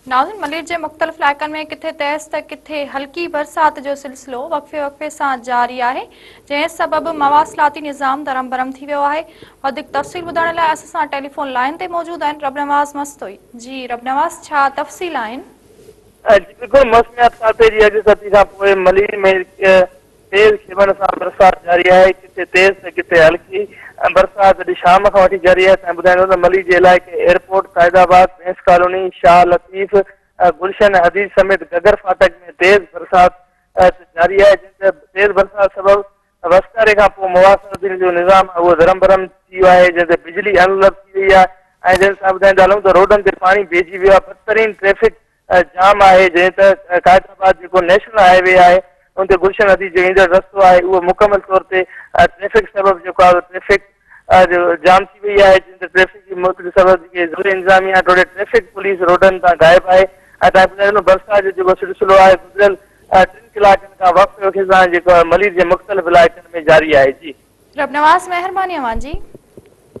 नाज़रीन, मलीर जे मुख़्तलिफ़ इलाइक़नि में किथे तेज़ त किथे हल्की बरसात जो सिलसिलो वक़्फ़े वक़्फ़े सां जारी आहे, जंहिं सबबि मवासिलाती निज़ाम दरम बरम थी वियो आहे। वधीक तफ़सील ॿुधाइण लाइ असां सां टेलीफ़ोन लाइन ते मौजूदु आहिनि रबनवाज़ मस्तोई। जी रबनवाज़, छा तफ़सील आहिनि? जी बिल्कुल, मौसमियात खाते जी अॼु सती खां पोइ मलीर में तेज़ खिमण सां बरसात जारी आहे। किथे तेज़ त किथे हल्की बरसात अॼु शाम खां वठी जारी आहे। तव्हां ॿुधाईंदो त मलीर जे इलाइक़े एयरपोर्ट, फ़ैज़ाबाद, भैंस कॉलोनी, शाह लतीफ़, गुलशन हदीद समेत गगर फाटक में तेज़ बरसात जारी आहे। जंहिं तेज़ बरसात सबबि वस्तारे खां पोइ मवासिलाती जो निज़ाम आहे उहो दरम बरम थी वियो आहे, जंहिं ते बिजली अनलब थी वई आहे। ऐं जंहिं सां ॿुधाईंदा हलूं त रोडनि ते पाणी भरिजी वियो आहे। बदतरीन ट्रैफ़िक जाम आहे, जंहिं त क़ाइदाबाद जेको नेशनल हाईवे आहे उन ते गुलशन हदीद जो ईंदड़ रस्तो आहे उहो मुकमल तौर ते ट्रैफ़िक सबबि जेको आहे ट्रैफ़िक जो जाम थी वई आहे। जिन ते ट्रैफ़िक जी मुश्किल सबबि जेके ज़रूरी इंतज़ामिया टोटल ट्रैफ़िक पुलिस रोडनि तां गाइब आहे। ऐं तव्हां ॿुधाईंदो बरसात जो जेको सिलसिलो आहे गुज़िरियल 3 कलाकनि खां वक़्फ़े वक़्फ़े सां जेको मलीर जे मुख़्तलिफ़ इलाइक़नि में जारी आहे। जी रबनवाज़, मेहरबानी अवां जी।